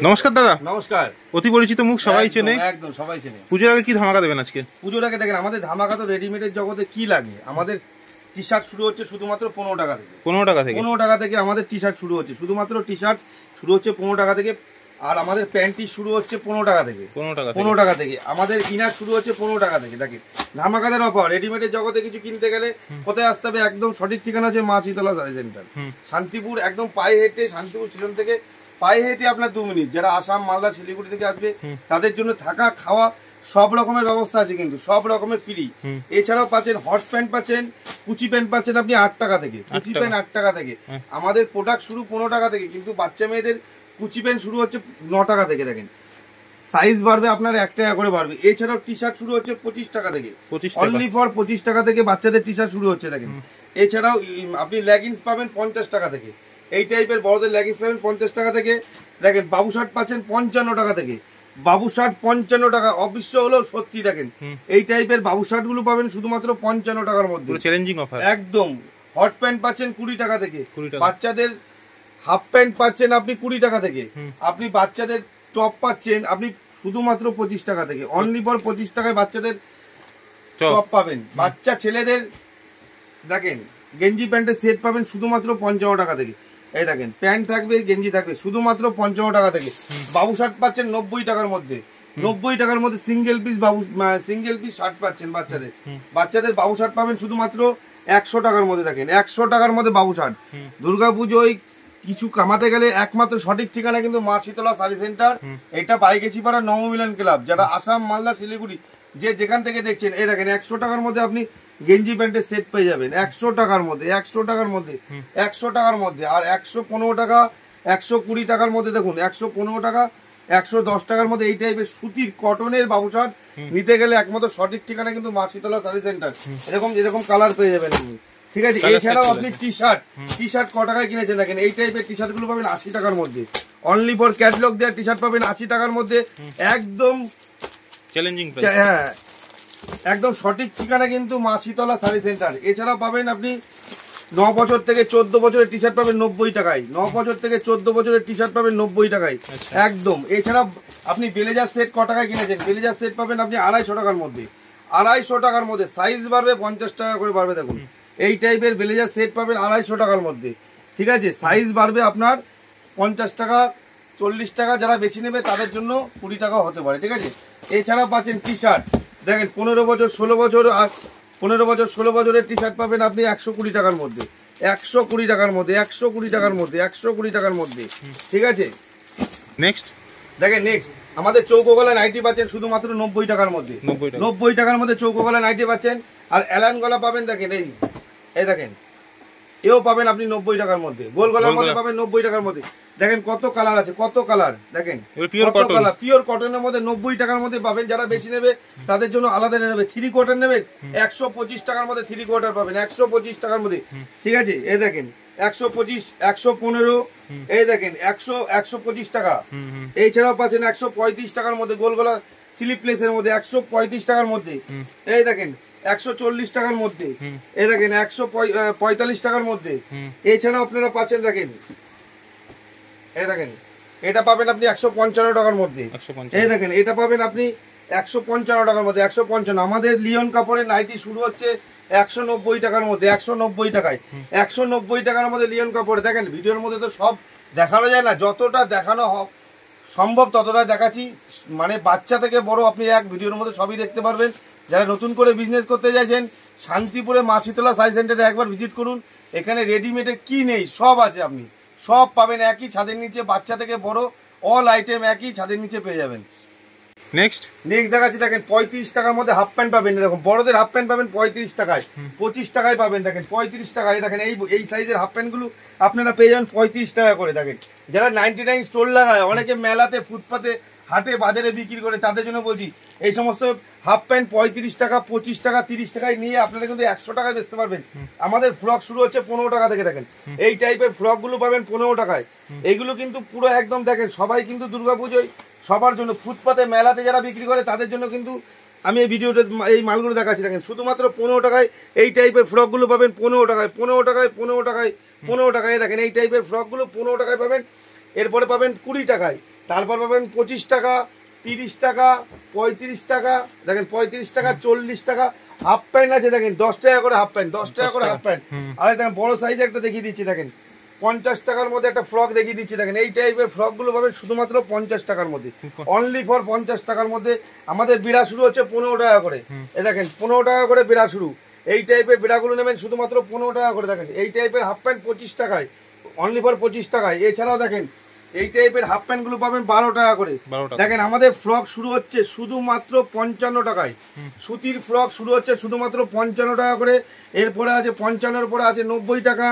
নমস্কার দাদা। নমস্কার। অতি পরিচিত মুখ, সবাই চেনে, একদম সবাই চেনে। পুজোর আগে কি ধামাকা দেবেন আজকে? পুজোর আগে দেখেন আমাদের ধামাকা তো রেডিমেডের জগতে কি লাগে। আমাদের টি শার্ট শুরু হচ্ছে শুধুমাত্র 15 টাকা থেকে। 15 টাকা থেকে 15 টাকা থেকে আমাদের টি শার্ট শুরু হচ্ছে, শুধুমাত্র টি শার্ট শুরু হচ্ছে 15 টাকা থেকে। আর আমাদের প্যান্টটি শুরু হচ্ছে 15 টাকা থেকে। 15 টাকা থেকে আমাদের ইনার শুরু হচ্ছে 15 টাকা থেকে। দেখেন ধামাকাদার অফার। রেডিমেডের জগতে কিছু কিনতে গেলে কোথায় আসতে হবে? একদম সঠিক ঠিকানা হচ্ছে মা শীতলা শাড়ি সেন্টার, শান্তিপুর। একদম পায়ে হেঁটে শান্তিপুর স্টেশন থেকে পায়ে হেঁটে আপনার 2 মিনিট। যারা আসাম, মালদা, শিলিগুড়ি থেকে আসবে তাদের জন্য থাকা খাওয়া সব রকমের ব্যবস্থা আছে, কিন্তু সব রকমের ফ্রি। এছাড়াও পাচ্ছেন হট প্যান্ট, পাচ্ছেন কুচি প্যান্ট, পাচ্ছেন আপনি 8 টাকা থেকে। কুচি প্যান্ট 8 টাকা থেকে। আমাদের প্রোডাক্ট শুরু 15 টাকা থেকে, কিন্তু বাচ্চা মেয়েদের কুচি প্যান্ট শুরু হচ্ছে 9 টাকা থেকে। দেখেন সাইজ বাড়বে আপনার 1 টাকা করে বাড়বে। এছাড়াও টি শার্ট শুরু হচ্ছে 25 টাকা থেকে। অনলি ফর 25 টাকা থেকে বাচ্চাদের টি শার্ট শুরু হচ্ছে। দেখেন এছাড়াও আপনি লেগিংস পাবেন 50 টাকা থেকে। এই টাইপের বড়দের লেগিংস পাবেন 50 টাকা থেকে। দেখেন বাবু শার্ট পাচ্ছেন 55 টাকা থেকে। বাবু শার্ট 55 টাকা, অবিশ্বাস্য হলেও সত্যি। দেখেন এই টাইপের বাবু শার্ট গুলো পাবেন শুধুমাত্র 55 টাকার মধ্যে, চ্যালেঞ্জিং অফার একদম। হট প্যান্ট পাচ্ছেন 20 টাকা থেকে। বাচ্চাদের হাফ প্যান্ট পাচ্ছেন আপনি 20 টাকা থেকে। আপনি বাচ্চাদের টপ পাচ্ছেন আপনি শুধুমাত্র 25 টাকা থেকে। অনলি ফর 25 টাকায় বাচ্চাদের টপ পাবেন। বাচ্চা ছেলেদের দেখেন গেঞ্জি প্যান্টের সেট পাবেন শুধুমাত্র 55 টাকা থেকে। এই দেখেন প্যান্ট থাকবে, গেঞ্জি থাকবে শুধুমাত্র 55 টাকা থেকে। বাবু শার্ট পাচ্ছেন 90 টাকার মধ্যে। 90 টাকার মধ্যে সিঙ্গেল পিস শার্ট পাচ্ছেন বাচ্চাদের। বাচ্চাদের বাবু শার্ট পাবেন শুধুমাত্র 100 টাকার মধ্যে। দেখেন 100 টাকার মধ্যে বাবু শার্ট। দুর্গাপুজোয় কিছু কামাতে গেলে একমাত্র সঠিক ঠিকানা কিন্তু মা শীতলা শাড়ি সেন্টার। এটা বাইগেছিপাড়া নবমিলন ক্লাব। যারা আসাম, মালদা, শিলিগুড়ি যে যেখান থেকে দেখছেন, এই দেখেন 100 টাকার মধ্যে আপনি গেঞ্জি প্যান্টের সেট পেয়ে যাবেন 100 টাকার মধ্যে। 100 টাকার মধ্যে 100 টাকার মধ্যে। আর 115 টাকা, 120 টাকার মধ্যে দেখুন 115 টাকা, 110 টাকার মধ্যে এই টাইপের সুতির কটনের বাবু শার্ট নিতে গেলে একমাত্র সঠিক ঠিকানা কিন্তু মা শীতলা শাড়ি সেন্টার। এরকম কালার পেয়ে যাবেন আপনি, ঠিক আছে। এছাড়াও আপনি টি শার্ট ক টাকায় কিনেছেন? দেখেন এই টাইপের টি শার্ট গুলো পাবেন 80 টাকার মধ্যে। অনলি ফর ক্যাটলগ দেওয়ার টি শার্ট পাবেন 80 টাকার মধ্যে। একদম চ্যালেঞ্জিং, হ্যাঁ একদম সঠিক ঠিকানা কিন্তু মা শীতলা শাড়ি সেন্টার। এছাড়াও পাবেন আপনি 9 বছর থেকে 14 বছরের টি শার্ট পাবেন 90 টাকায়। 9 বছর থেকে 14 বছরের টি শার্ট পাবেন 90 টাকায় একদম। এছাড়া আপনি ব্লেজার সেট ক টাকায় কিনেছেন? ব্লেজার সেট পাবেন আপনি 250 টাকার মধ্যে। 250 টাকার মধ্যে সাইজ বাড়বে 50 টাকা করে বাড়বে। দেখুন এই টাইপের ব্লেজার সেট পাবেন 250 টাকার মধ্যে, ঠিক আছে। সাইজ বাড়বে আপনার 50 টাকা, 40 টাকা। যারা বেশি নেবে তাদের জন্য 20 টাকাও হতে পারে, ঠিক আছে। এছাড়াও পাচ্ছেন টি শার্ট। দেখেন 15 বছর 16 বছর আর 15 বছর 16 বছরের টি শার্ট পাবেন আপনি 120 টাকার মধ্যে। 120 টাকার মধ্যে, 120 টাকার মধ্যে, 120 টাকার মধ্যে, ঠিক আছে। নেক্সট দেখেন নেক্সট আমাদের চৌকো গলা নাইটি পাচ্ছেন শুধুমাত্র 90 টাকার মধ্যে। 90 টাকার মধ্যে চৌকো গলা নাইটি পাচ্ছেন। আর অ্যালান গলা পাবেন দেখেন এই দেখেন এও পাবেন আপনি 90 টাকার মধ্যে। গোল গলার মধ্যে পাবেন 90 টাকার মধ্যে। দেখেন কত কালার আছে, কত কালার। দেখেন পিওর কটনের মধ্যে 90 টাকার মধ্যে পাবেন। যারা বেশি নেবে তাদের জন্য আলাদা নেবে। 3 কোয়ার্টার নেবেন 125 টাকার মধ্যে 3 কোয়ার্টার পাবেন 125 টাকার মধ্যে, ঠিক আছে। এই দেখেন 125, 115, এই দেখেন 125 টাকা। এছাড়াও পাচ্ছেন 135 টাকার মধ্যে গোল গলা স্লিপলেসের মধ্যে 135 টাকার মধ্যে। এই দেখেন 140 টাকার মধ্যে। এই দেখেন 145 টাকার মধ্যে। এছাড়াও আপনারা পাচ্ছেন দেখেন এই দেখেন এটা পাবেন আপনি 155 টাকার মধ্যে। এই দেখেন এটা পাবেন আপনি 155 টাকার মধ্যে। 155। আমাদের লিওন কাপড়ের নাইটি শুরু হচ্ছে 190 টাকার মধ্যে। 190 টাকায় 190 টাকার মধ্যে লিওন কাপড়। দেখেন ভিডিওর মধ্যে তো সব দেখানো যায় না, যতটা দেখানো সম্ভব ততটা দেখাচ্ছি। মানে বাচ্চা থেকে বড় আপনি এক ভিডিওর মধ্যে সবই দেখতে পারবেন। যারা নতুন করে বিজনেস করতে চাইছেন শান্তিপুরে মা শীতলা শাড়ি সেন্টারে একবার ভিজিট করুন। এখানে রেডিমেডের কি নেই সব আছে, আপনি সব পাবেন একই ছাদের নিচে। বাচ্চা থেকে বড় অল আইটেম একই ছাদের নিচে পেয়ে যাবেন। নেক্সট দেখাচ্ছি দেখেন 35 টাকার মধ্যে হাফ প্যান্ট পাবেন। এরকম বড়দের হাফ প্যান্ট পাবেন 35 টাকায়। 25 টাকায় পাবেন দেখেন 35 টাকায়। দেখেন এই সাইজের হাফ প্যান্টগুলো আপনারা পেয়ে যাবেন 35 টাকা করে। দেখেন যারা 99 স্টোর লাগায়, অনেকে মেলাতে, ফুটপাতে, হাটে, বাজারে বিক্রি করে, তাদের জন্য বলছি এই সমস্ত হাফ প্যান্ট 35 টাকা, 25 টাকা, 30 টাকায় নিয়ে আপনারা কিন্তু 100 টাকায় বেচতে পারবেন। আমাদের ফ্রক শুরু হচ্ছে 15 টাকা থেকে। দেখেন এই টাইপের ফ্রকগুলো পাবেন 15 টাকায়। এগুলো কিন্তু পুরো একদম দেখেন সবাই কিন্তু দুর্গাপুজোয় সবার জন্য, ফুটপাতে, মেলাতে যারা বিক্রি করে তাদের জন্য কিন্তু আমি এই ভিডিওতে এই মালগুলো দেখাচ্ছি। দেখেন শুধুমাত্র 15 টাকায় এই টাইপের ফ্রকগুলো পাবেন 15 টাকায়। 15 টাকায় 15 টাকায় 15 টাকায়। দেখেন এই টাইপের ফ্রকগুলো 15 টাকায় পাবেন। এরপরে পাবেন 20 টাকায়। তারপর পাবেন 25 টাকা, 30 টাকা, 35 টাকা, দেখেন 35 টাকা, 40 টাকা। হাফ প্যান্ট আছে দেখেন 10 টাকা করে হাফ প্যান্ট, 10 টাকা করে হাফ প্যান্ট। আর দেখেন বড় সাইজে একটা দেখিয়ে দিচ্ছি দেখেন 50 টাকার মধ্যে একটা ফ্রক দেখিয়ে দিচ্ছি দেখেন। এই টাইপের ফ্রকগুলো পাবেন শুধুমাত্র 50 টাকার মধ্যে, অনলি ফর 50 টাকার মধ্যে। আমাদের বিড়া শুরু হচ্ছে 15 টাকা করে, এই দেখেন 15 টাকা করে বিড়া শুরু। এই টাইপের বিড়াগুলো নেবেন শুধুমাত্র 15 টাকা করে। দেখেন এই টাইপের হাফ প্যান্ট 25 টাকায়, অনলি ফর 25 টাকায়। এছাড়াও দেখেন এই টাইপের হাফ প্যান্ট গুলো পাবেন 12 টাকা করে। দেখেন আমাদের ফ্রক শুরু হচ্ছে শুধুমাত্র 55 টাকায়। সুতির ফ্রক শুরু হচ্ছে শুধুমাত্র 55 টাকা করে। এরপরে আছে 55-এর পরে আছে 90 টাকা,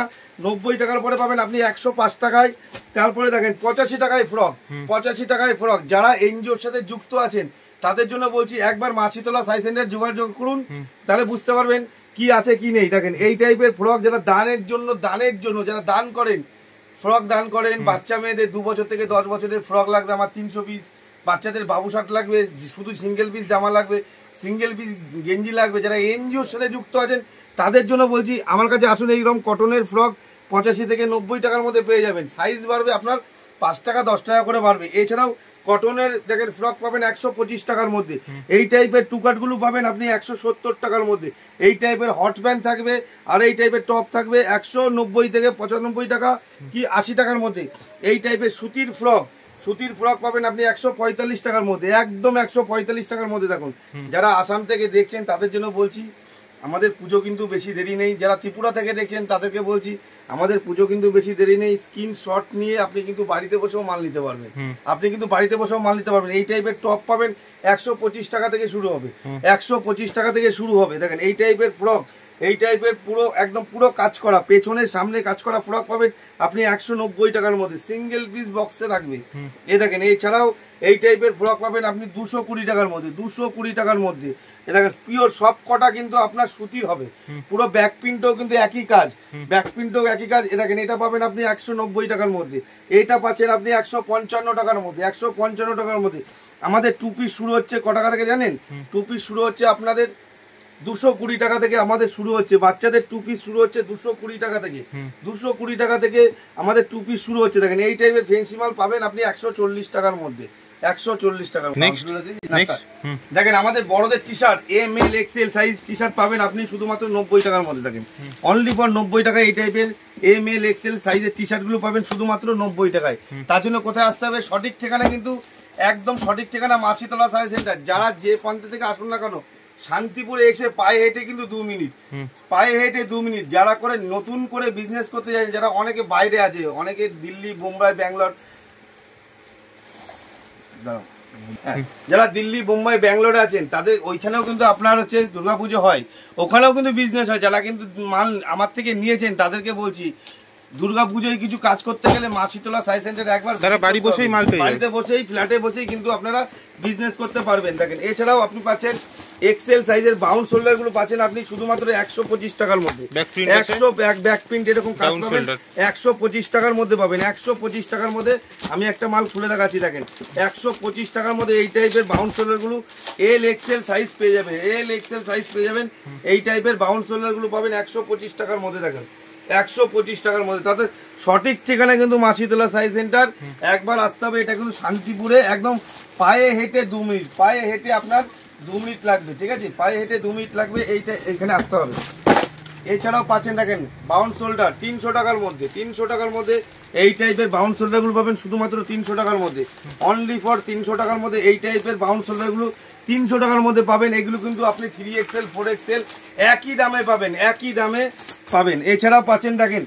90 টাকার পরে পাবেন আপনি 105 টাকায়। তারপরে দেখেন 85 টাকায় ফ্রক, 85 টাকায় ফ্রক। যারা এনজিওর সাথে যুক্ত আছেন তাদের জন্য বলছি একবার মাছিতলা সাই সেন্টার যোগাযোগ করুন, তাহলে বুঝতে পারবেন কি আছে কি নেই। দেখেন এই টাইপের ফ্রক যারা দানের জন্য যারা দান করেন, ফ্রক দান করেন, বাচ্চা মেয়েদের 2 বছর থেকে 10 বছরের ফ্রক লাগবে আমার 300 পিস, বাচ্চাদের বাবু শার্ট লাগবে, শুধু সিঙ্গেল পিস জামা লাগবে, সিঙ্গেল পিস গেঞ্জি লাগবে। যারা এনজিওর সাথে যুক্ত আছেন তাদের জন্য বলছি আমার কাছে আসুন। এইরকম কটনের ফ্রক 85 থেকে 90 টাকার মধ্যে পেয়ে যাবেন। সাইজ বাড়বে আপনার 5 টাকা 10 টাকা করে বাড়বে। এছাড়াও কটনের দেখেন ফ্রক পাবেন 125 টাকার মধ্যে। এই টাইপের টুকাটগুলো পাবেন আপনি 170 টাকার মধ্যে। এই টাইপের হট প্যান্ট থাকবে আর এই টাইপের টপ থাকবে 190 থেকে 95 টাকা কি 80 টাকার মধ্যে। এই টাইপের সুতির ফ্রক পাবেন আপনি 145 টাকার মধ্যে, একদম 145 টাকার মধ্যে। দেখুন যারা আসাম থেকে দেখছেন তাদের জন্য বলছি আমাদের পুজো কিন্তু বেশি দেরি নেই। যারা ত্রিপুরা থেকে দেখছেন তাদেরকে বলছি আমাদের পুজো কিন্তু বেশি দেরি নেই। স্ক্রিনশট নিয়ে আপনি কিন্তু বাড়িতে বসেও মাল নিতে পারবেন, এই টাইপের টপ পাবেন 125 টাকা থেকে শুরু হবে, 125 টাকা থেকে শুরু হবে। দেখেন এই টাইপের ফ্রক, এই টাইপের পুরো কাজ করা, পেছনে সামনে কাজ করা ফ্রক পাবেন আপনি 190 টাকার মধ্যে, সিঙ্গেল পিস বক্সে থাকবে। এই দেখেন এছাড়াও এই টাইপের ফ্রক পাবেন আপনি 220 টাকার মধ্যে, 220 টাকার মধ্যে। এ দেখেন পিওর সব কটা কিন্তু আপনার সুতির হবে, পুরো ব্যাক প্রিন্টও কিন্তু একই কাজ, এ দেখেন এটা পাবেন আপনি 190 টাকার মধ্যে। এটা পাচ্ছেন আপনি 155 টাকার মধ্যে, 155 টাকার মধ্যে। আমাদের টু পিস শুরু হচ্ছে ক টাকা থেকে জানেন? টু পিস শুরু হচ্ছে আপনাদের 220 টাকা থেকে আমাদের শুরু হচ্ছে। বাচ্চাদের টু পিস শুরু হচ্ছে 220 টাকা থেকে, 220 টাকা থেকে আমাদের টু পিস শুরু হচ্ছে। দেখেন এই টাইপের ফেন্সি মাল পাবেন আপনি 140 টাকার মধ্যে, 140 টাকার। দেখেন আমাদের বড়দের T shirt ML XL size T shirt পাবেন আপনি শুধুমাত্র 90 টাকার মধ্যে। দেখেন অনলি ফর 90 টাকা এই টাইপের ML XL সাইজের টি শার্ট গুলো পাবেন শুধুমাত্র 90 টাকায়। তার জন্য কোথায় আসতে হবে? সঠিক ঠিকানা কিন্তু একদম সঠিক ঠিকানা মাছিতলা সাই সেন্টার। যারা যে প্রান্ত থেকে আসুন না কেন শান্তিপুরে এসে পায়ে হেঁটে কিন্তু 2 মিনিট, পায়ে হেঁটে 2 মিনিট। যারা করে নতুন করে বিজনেস করতে চান, যারা অনেকে বাইরে আছে, অনেকে দিল্লি, বোম্বাই, ব্যাঙ্গালোর, যারা দিল্লি, বোম্বাই, ব্যাঙ্গালোরে আছেন তাদের ওইখানেও কিন্তু আপনার হচ্ছে দুর্গাপুজো হয়, ওখানেও কিন্তু বিজনেস হয়। যারা কিন্তু মাল আমার থেকে নিয়েছেন তাদেরকে বলছি দুর্গাপুজোয় কিছু কাজ করতে গেলে মাছিতলা সাই সেন্টারে একবার বাড়ি বসেই মাল পেয়ে বাড়িতে বসেই ফ্ল্যাটে বসেই কিন্তু আপনারা বিজনেস করতে পারবেন। দেখেন এছাড়াও আপনি পাচ্ছেন এক্সেল সাইজের বাউন্ড শোল্ডার গুলো পাচ্ছেন আপনি শুধুমাত্র 125 টাকার মধ্যে। 100 ব্যাক প্রিন্ট এরকম কাজ পাবেন 125 টাকার মধ্যে পাবেন। 125 টাকার মধ্যে আমি একটা মাল খুলে দেখাচ্ছি। দেখেন 125 টাকার মধ্যে এই টাইপের বাউন্ড শোল্ডার গুলো এল এক্সেল সাইজ পেয়ে যাবেন, এই টাইপের বাউন্ড শোল্ডার গুলো পাবেন 125 টাকার মধ্যে। দেখেন 125 টাকার মধ্যে। তাতে সঠিক ঠিকানা কিন্তু মাছিতলা সাই সেন্টার, একবার আসতে হবে। এটা কিন্তু শান্তিপুরে, একদম পায়ে হেঁটে 2 মিনিট, পায়ে হেঁটে আপনার 2 মিনিট লাগবে, ঠিক আছে? পায়ে হেঁটে 2 মিনিট লাগবে, এইখানে আসতে হবে। এছাড়াও পাচ্ছেন দেখেন বাউন্ড শোল্ডার 300 টাকার মধ্যে, 300 টাকার মধ্যে এই টাইপের বাউন্ড শোল্ডারগুলো পাবেন শুধুমাত্র 300 টাকার মধ্যে, অনলি ফর 300 টাকার মধ্যে। এই টাইপের বাউন্ড শোল্ডারগুলো 300 টাকার মধ্যে পাবেন। এগুলো কিন্তু আপনি 3XL 4XL একই দামে পাবেন, এছাড়াও পাচ্ছেন দেখেন,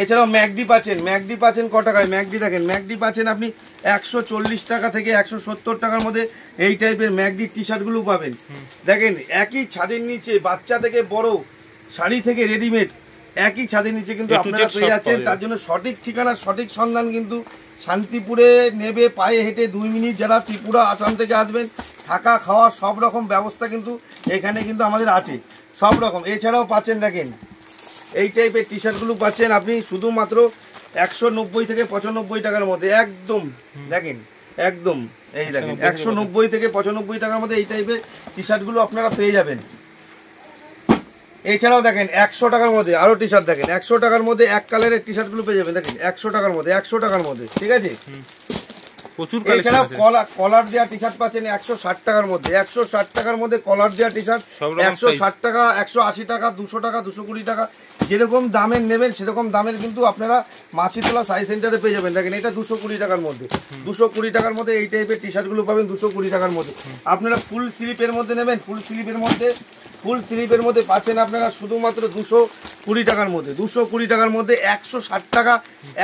এছাড়াও ম্যাকডি পাচ্ছেন ক টাকায়? ম্যাকডি পাচ্ছেন আপনি 140 টাকা থেকে 170 টাকার মধ্যে। এই টাইপের ম্যাকডি টি শার্টগুলো পাবেন। দেখেন একই ছাদের নিচে বাচ্চা থেকে বড়, শাড়ি থেকে রেডিমেড, একই ছাদের নিচে কিন্তু আপনারা পেয়ে যাচ্ছেন। তার জন্য সঠিক ঠিকানা, সঠিক সন্ধান কিন্তু শান্তিপুরে নেবে, পায়ে হেঁটে 2 মিনিট। যারা ত্রিপুরা, আসাম থেকে আসবেন, থাকা খাওয়া সব রকম ব্যবস্থা কিন্তু এখানে কিন্তু আমাদের আছে, সব রকম। এছাড়াও পাচ্ছেন দেখেন এই টাইপের টি শার্টগুলো পাচ্ছেন আপনি শুধুমাত্র 190 থেকে 95 টাকার মধ্যে, একদম দেখেন, একদম এই দেখেন 190 থেকে 95 টাকার মধ্যে এই টাইপের টি শার্টগুলো আপনারা পেয়ে যাবেন। এছাড়াও দেখেন 100 টাকার মধ্যে আরো টি শার্ট, দেখেন 100 টাকার মধ্যে এক কালারের টি শার্টগুলো পেয়ে যাবেন। দেখেন 100 টাকার মধ্যে, 100 টাকার মধ্যে, ঠিক আছে? প্রচুর কালেকশন এছাড়াও আছে। কলার দেওয়া টি শার্ট পাচ্ছেন 160 টাকার মধ্যে, 160 টাকার মধ্যে কলার দেওয়া টি শার্ট, সব রকম 160 টাকা, 180 টাকা, 200 টাকা, 220 টাকা, যেরকম দামের নেবেন সেরকম দামের কিন্তু আপনারা মাছিতলা সাই সেন্টারে পেয়ে যাবেন। দেখেন এটা 220 টাকার মধ্যে, 220 টাকার মধ্যে এই টাইপের টি শার্টগুলো পাবেন 220 টাকার মধ্যে। আপনারা ফুল স্লিপের মধ্যে নেবেন, ফুল স্লিপের মধ্যে পাচ্ছেন আপনারা শুধুমাত্র 220 টাকার মধ্যে, 220 টাকার মধ্যে 160 টাকা,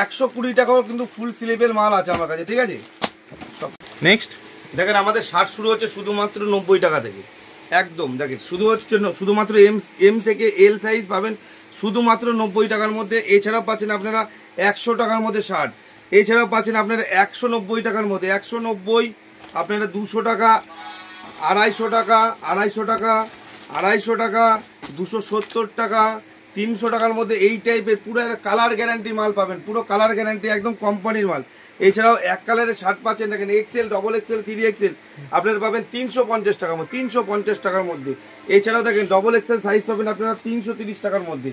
120 টাকাও কিন্তু ফুল স্লিপের মাল আছে আমার কাছে, ঠিক আছে। নেক্সট দেখেন আমাদের শার্ট শুরু হচ্ছে শুধুমাত্র 90 টাকা থেকে, একদম দেখেন শুধুমাত্র এম থেকে এল সাইজ পাবেন শুধুমাত্র 90 টাকার মধ্যে। এছাড়াও পাচ্ছেন আপনারা 100 টাকার মধ্যে শার্ট, এছাড়াও পাচ্ছেন আপনারা 190 টাকার মধ্যে, 190 আপনারা 200 টাকা, 250 টাকা, 250 টাকা, 250 টাকা, 270 টাকা, 300 টাকার মধ্যে এই টাইপের পুরো কালার গ্যারান্টি মাল পাবেন, পুরো কালার গ্যারান্টি একদম কোম্পানির মাল। এছাড়াও এক কালারের শার্ট পাচ্ছেন দেখেন এক্সেল, ডবল এক্সেল, 3XL আপনারা পাবেন 350 টাকার মধ্যে, 350 টাকার মধ্যে। এছাড়াও দেখেন ডবল এক্সেল সাইজ পাবেন আপনারা 330 টাকার মধ্যে।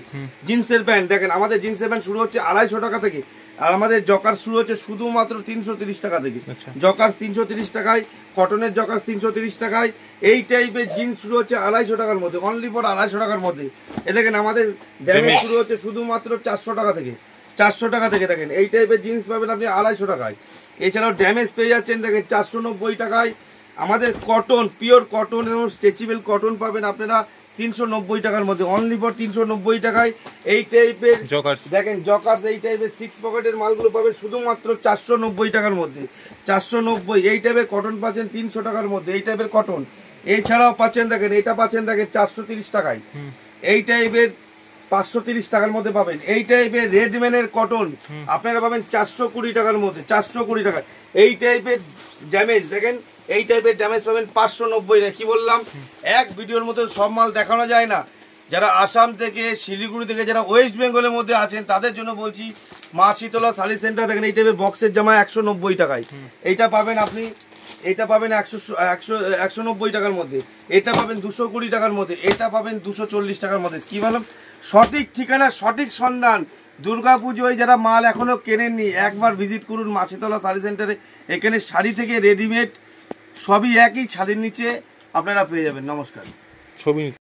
জিন্সের প্যান্ট দেখেন আমাদের জিন্সের প্যান্ট শুরু হচ্ছে 250 টাকা থেকে, আর আমাদের জকার শুরু হচ্ছে শুধুমাত্র 330 টাকা থেকে। জকার 330 টাকায়, কটনের জকার 330 টাকায়, এই টাইপের জিন্স শুরু হচ্ছে 250 টাকার মধ্যে, অনলি ফর 250 টাকার মধ্যে। এ দেখেন আমাদের ড্যামেজ শুরু হচ্ছে শুধুমাত্র 400 টাকা থেকে, 400 টাকা থেকে। দেখেন এই টাইপের জিন্স পাবেন আপনি 250 টাকায়। এছাড়াও ড্যামেজ পেয়ে যাচ্ছেন দেখেন 490 টাকায়। আমাদের কটন, পিওর কটন এবং স্ট্রেচেবল কটন পাবেন আপনারা 390 টাকার মধ্যে, অনলি ফর 390 টাকায়। এই টাইপের জকার্স দেখেন জকার্স এই টাইপের 6 পকেটের মালগুলো পাবেন শুধুমাত্র 490 টাকার মধ্যে, 490। এই টাইপের কটন পাচ্ছেন 300 টাকার মধ্যে, এই টাইপের কটন। এছাড়াও পাচ্ছেন দেখেন এটা পাচ্ছেন দেখেন 430 টাকায়, এই টাইপের 530 টাকার মধ্যে পাবেন। এই টাইপের রেডম্যানের কটন আপনারা পাবেন 420 টাকার মধ্যে, 420 টাকায়। এই টাইপের ড্যামেজ দেখেন, এই টাইপের ড্যামেজ পাবেন 590 টাকা। কি বললাম, এক ভিডিওর মধ্যে সব মাল দেখানো যায় না। যারা আসাম থেকে, শিলিগুড়ি থেকে, যারা ওয়েস্ট বেঙ্গলের মধ্যে আছেন তাদের জন্য বলছি, মা শীতলা শাড়ি সেন্টার দেখেন এই টাইপের বক্সের জামা 190 টাকায়। এইটা পাবেন আপনি, এটা পাবেন 190 টাকার মধ্যে, এটা পাবেন 220 টাকার মধ্যে, এটা পাবেন 240 টাকার মধ্যে। কি বললাম, সঠিক ঠিকানা, সঠিক সন্ধান। দুর্গাপুজোয় যারা মাল এখনো কেনেননি একবার ভিজিট করুন মাছিতলা শাড়ি সেন্টারে। এখানে শাড়ি থেকে রেডিমেড সবই একই ছাদের নিচে আপনারা পেয়ে যাবেন। নমস্কার। ছবি